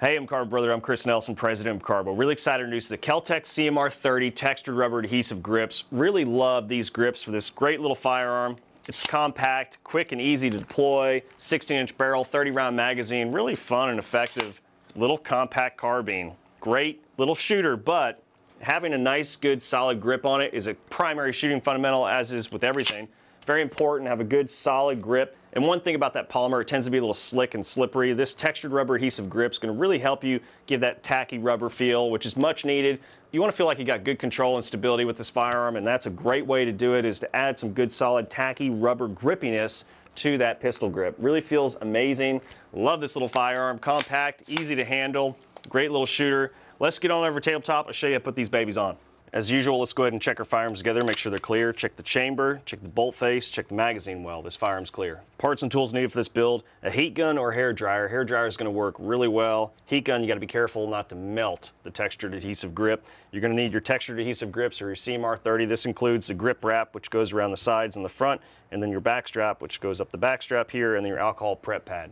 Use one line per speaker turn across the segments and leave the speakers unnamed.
Hey, MCARBO brother, I'm Chris Nelson, president of MCARBO. Really excited to introduce the KEL TEC CMR 30 textured rubber adhesive grips. Really love these grips for this great little firearm. It's compact, quick and easy to deploy, 16-inch barrel, 30-round magazine, really fun and effective little compact carbine. Great little shooter, but having a nice, good, solid grip on it is a primary shooting fundamental, as is with everything. Very important to have a good, solid grip. And one thing about that polymer, it tends to be a little slick and slippery. This textured rubber adhesive grip is going to really help you give that tacky rubber feel, which is much needed. You want to feel like you got good control and stability with this firearm, and that's a great way to do it, is to add some good, solid, tacky rubber grippiness to that pistol grip. Really feels amazing. Love this little firearm. Compact, easy to handle, great little shooter. Let's get on over to tabletop. I'll show you how to put these babies on. As usual, let's go ahead and check our firearms together, make sure they're clear. Check the chamber, check the bolt face, check the magazine well. This firearm's clear. Parts and tools needed for this build: a heat gun or hair dryer. Hair dryer is going to work really well. Heat gun, you got to be careful not to melt the textured adhesive grip. You're going to need your textured adhesive grips or your CMR 30. This includes the grip wrap, which goes around the sides and the front, and then your back strap, which goes up the back strap here, and then your alcohol prep pad.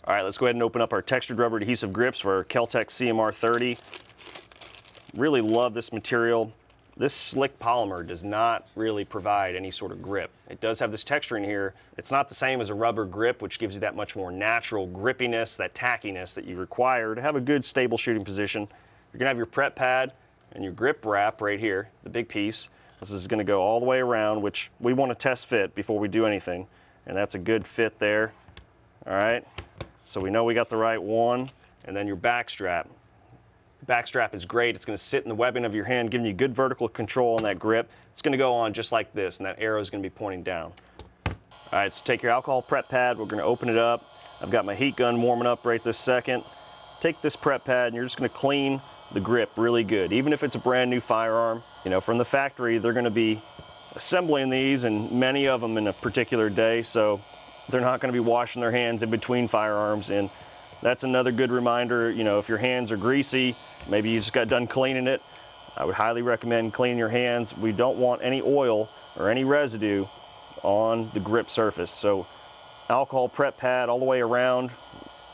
All right, let's go ahead and open up our textured rubber adhesive grips for our KEL TEC CMR 30. Really love this material. This slick polymer does not really provide any sort of grip. It does have this texture in here. It's not the same as a rubber grip, which gives you that much more natural grippiness, that tackiness that you require to have a good, stable shooting position. You're gonna have your prep pad and your grip wrap right here, the big piece. This is gonna go all the way around, which we wanna test fit before we do anything. And that's a good fit there, all right? So we know we got the right one. And then your back strap. Back strap is great. It's going to sit in the webbing of your hand, giving you good vertical control on that grip. It's going to go on just like this, and that arrow is going to be pointing down. All right, so take your alcohol prep pad. We're going to open it up. I've got my heat gun warming up right this second. Take this prep pad, and you're just going to clean the grip really good. Even if it's a brand new firearm, you know, from the factory, they're going to be assembling these, and many of them in a particular day, so they're not going to be washing their hands in between firearms. And that's another good reminder, you know, if your hands are greasy, maybe you just got done cleaning it, I would highly recommend cleaning your hands. We don't want any oil or any residue on the grip surface. So alcohol prep pad all the way around.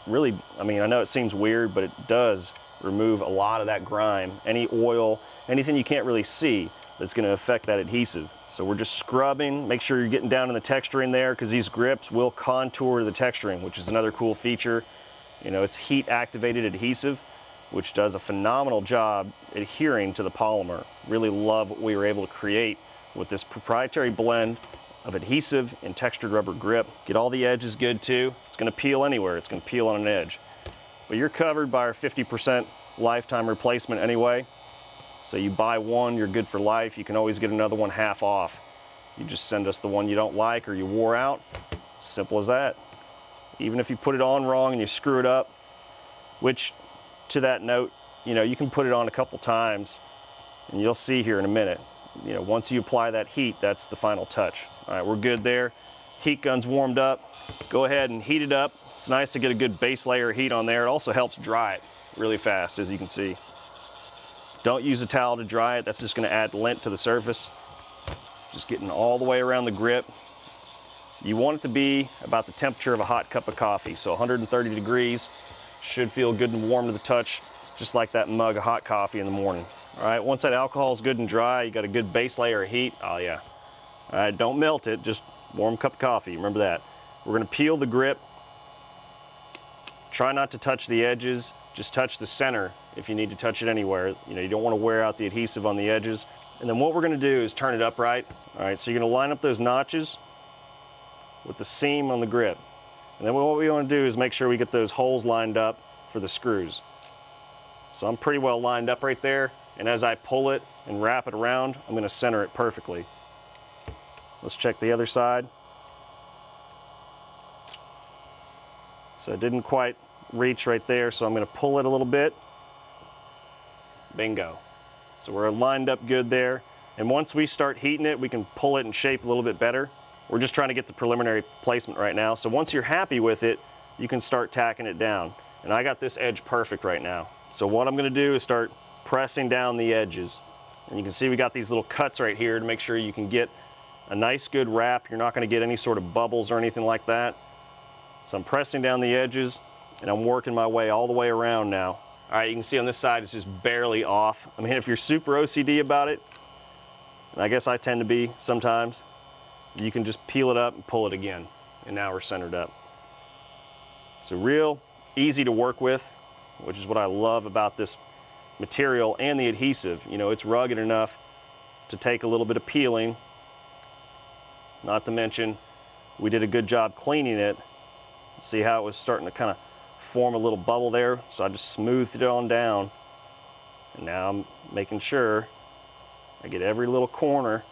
Really, I mean, I know it seems weird, but it does remove a lot of that grime, any oil, anything you can't really see that's going to affect that adhesive. So we're just scrubbing. Make sure you're getting down in the texturing there, because these grips will contour the texturing, which is another cool feature. You know, it's heat activated adhesive, which does a phenomenal job adhering to the polymer. Really love what we were able to create with this proprietary blend of adhesive and textured rubber grip. Get all the edges good too. It's gonna peel anywhere. It's gonna peel on an edge. But you're covered by our 50% lifetime replacement anyway. So you buy one, you're good for life. You can always get another one half off. You just send us the one you don't like or you wore out. Simple as that. Even if you put it on wrong and you screw it up, which, to that note, you know, you can put it on a couple times, and you'll see here in a minute, you know, once you apply that heat, that's the final touch. All right, we're good there. Heat gun's warmed up. Go ahead and heat it up. It's nice to get a good base layer of heat on there. It also helps dry it really fast, as you can see. Don't use a towel to dry it. That's just gonna add lint to the surface. Just getting all the way around the grip. You want it to be about the temperature of a hot cup of coffee. So 130 degrees should feel good and warm to the touch, just like that mug of hot coffee in the morning. All right, once that alcohol is good and dry, you got a good base layer of heat. Oh yeah. All right, don't melt it, just warm cup of coffee, remember that. We're gonna peel the grip. Try not to touch the edges, just touch the center if you need to touch it anywhere. You know, you don't wanna wear out the adhesive on the edges. And then what we're gonna do is turn it upright. All right, so you're gonna line up those notches with the seam on the grip. And then what we want to do is make sure we get those holes lined up for the screws. So I'm pretty well lined up right there, and as I pull it and wrap it around, I'm going to center it perfectly. Let's check the other side. So I didn't quite reach right there, so I'm going to pull it a little bit. Bingo. So we're lined up good there, and once we start heating it, we can pull it and shape a little bit better. We're just trying to get the preliminary placement right now. So once you're happy with it, you can start tacking it down. And I got this edge perfect right now. So what I'm gonna do is start pressing down the edges. And you can see we got these little cuts right here to make sure you can get a nice good wrap. You're not gonna get any sort of bubbles or anything like that. So I'm pressing down the edges. and I'm working my way all the way around now. All right, you can see on this side it's just barely off. I mean, if you're super OCD about it, and I guess I tend to be sometimes, you can just peel it up and pull it again, and now we're centered up. So real easy to work with, which is what I love about this material and the adhesive. You know, it's rugged enough to take a little bit of peeling, not to mention we did a good job cleaning it. See how it was starting to kind of form a little bubble there? So I just smoothed it on down, and now I'm making sure I get every little corner.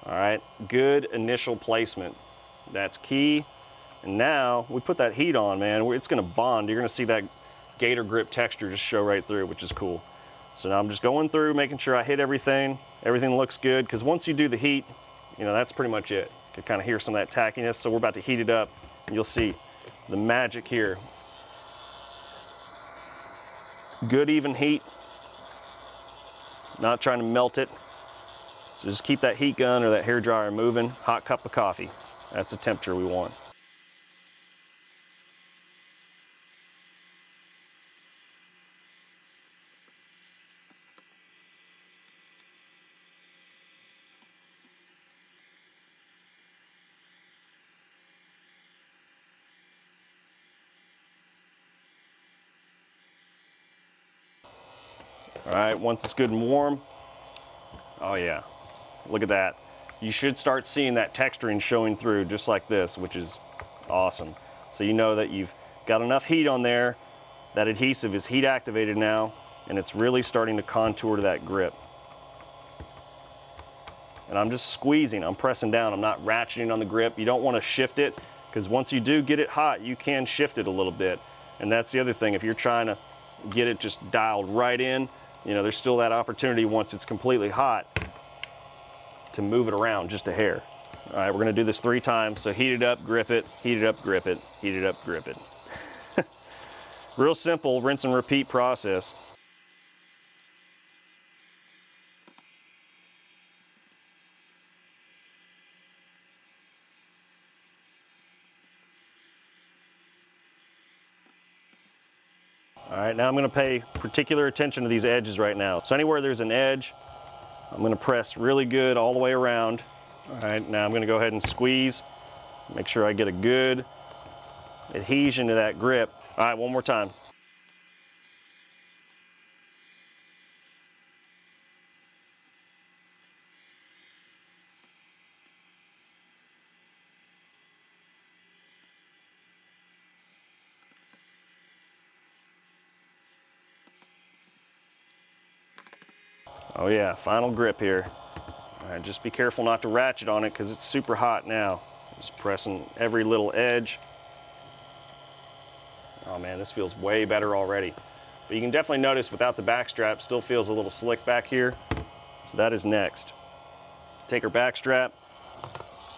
All right, good initial placement. That's key. And now we put that heat on, man, it's gonna bond. You're gonna see that gator grip texture just show right through, which is cool. So now I'm just going through, making sure I hit everything. Everything looks good, because once you do the heat, you know, that's pretty much it. You can kind of hear some of that tackiness. So we're about to heat it up, and you'll see the magic here. Good even heat, not trying to melt it. So just keep that heat gun or that hair dryer moving. Hot cup of coffee, that's the temperature we want. All right, once it's good and warm, oh yeah, look at that. You should start seeing that texturing showing through just like this, which is awesome. So you know that you've got enough heat on there, that adhesive is heat activated now, and it's really starting to contour to that grip. And I'm just squeezing, I'm pressing down, I'm not ratcheting on the grip. You don't want to shift it, because once you do get it hot, you can shift it a little bit. And that's the other thing, if you're trying to get it just dialed right in, you know, there's still that opportunity once it's completely hot to move it around just a hair. All right, we're gonna do this 3 times. So heat it up, grip it, heat it up, grip it, heat it up, grip it. Real simple rinse and repeat process. All right, now I'm gonna pay particular attention to these edges right now. So anywhere there's an edge, I'm gonna press really good all the way around. All right, now I'm gonna go ahead and squeeze, make sure I get a good adhesion to that grip. All right, one more time. Oh yeah, final grip here. All right, just be careful not to ratchet on it because it's super hot now. Just pressing every little edge. Oh man, this feels way better already. But you can definitely notice without the back strap, still feels a little slick back here. So that is next. Take our back strap,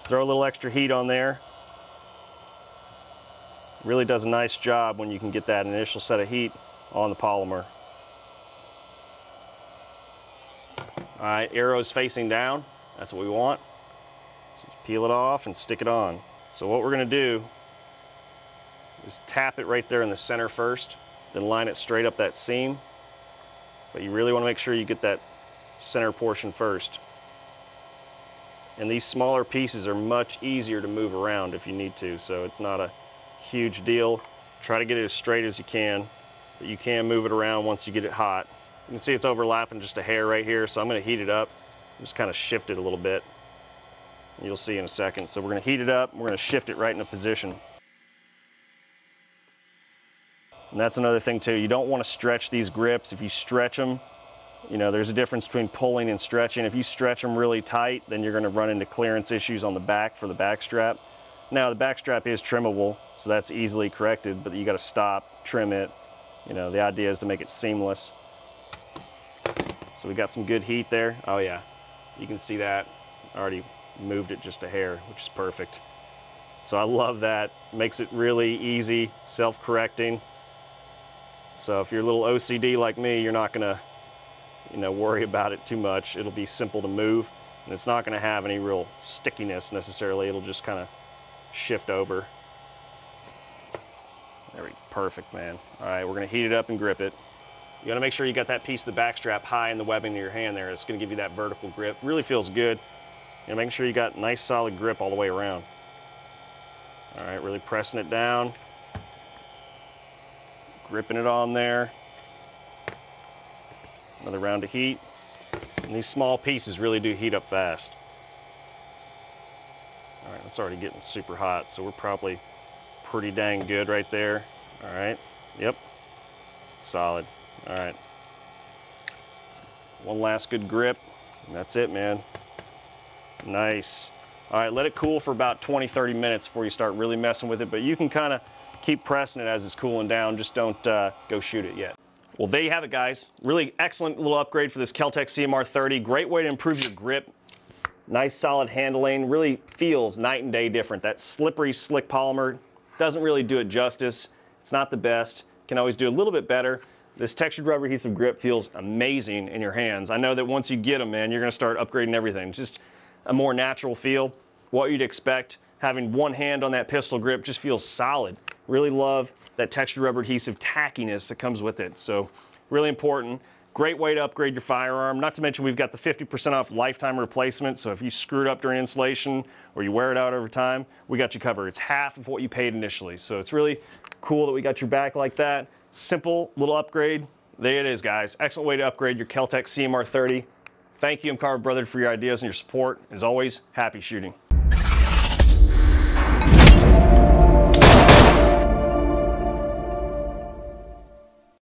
throw a little extra heat on there. Really does a nice job when you can get that initial set of heat on the polymer. All right, arrows facing down, that's what we want. So just peel it off and stick it on. So what we're gonna do is tap it right there in the center first, then line it straight up that seam. But you really wanna make sure you get that center portion first. And these smaller pieces are much easier to move around if you need to, so it's not a huge deal. Try to get it as straight as you can, but you can move it around once you get it hot. You can see it's overlapping just a hair right here, so I'm gonna heat it up, just kind of shift it a little bit. You'll see in a second. So we're gonna heat it up, we're gonna shift it right into position. And that's another thing too, you don't wanna stretch these grips. If you stretch them, you know, there's a difference between pulling and stretching. If you stretch them really tight, then you're gonna run into clearance issues on the back for the back strap. Now the back strap is trimmable, so that's easily corrected, but you gotta stop, trim it. You know, the idea is to make it seamless. So we got some good heat there. Oh yeah, you can see that. I already moved it just a hair, which is perfect. So I love that. Makes it really easy, self-correcting. So if you're a little OCD like me, you're not gonna, you know, worry about it too much. It'll be simple to move, and it's not gonna have any real stickiness necessarily. It'll just kind of shift over. There we go. Perfect, man. All right, we're gonna heat it up and grip it. You wanna make sure you got that piece of the back strap high in the webbing of your hand there. It's gonna give you that vertical grip. Really feels good. And making sure you got nice solid grip all the way around. All right, really pressing it down. Gripping it on there. Another round of heat. And these small pieces really do heat up fast. All right, it's already getting super hot, so we're probably pretty dang good right there. All right, yep, solid. All right, one last good grip, and that's it, man. Nice. All right, let it cool for about 20-30 minutes before you start really messing with it, but you can kind of keep pressing it as it's cooling down. Just don't go shoot it yet. Well, there you have it, guys. Really excellent little upgrade for this KEL TEC CMR 30. Great way to improve your grip. Nice solid handling. Really feels night and day different. That slippery, slick polymer doesn't really do it justice. It's not the best. Can always do a little bit better. This textured rubber adhesive grip feels amazing in your hands. I know that once you get them, man, you're gonna start upgrading everything. Just a more natural feel, what you'd expect. Having one hand on that pistol grip just feels solid. Really love that textured rubber adhesive tackiness that comes with it. So really important. Great way to upgrade your firearm. Not to mention we've got the 50% off lifetime replacement. So if you screwed up during installation or you wear it out over time, we got you covered. It's half of what you paid initially. So it's really cool that we got your back like that. Simple little upgrade. There it is, guys. Excellent way to upgrade your KEL TEC CMR 30. Thank you, MCARBO brother, for your ideas and your support. As always, happy shooting.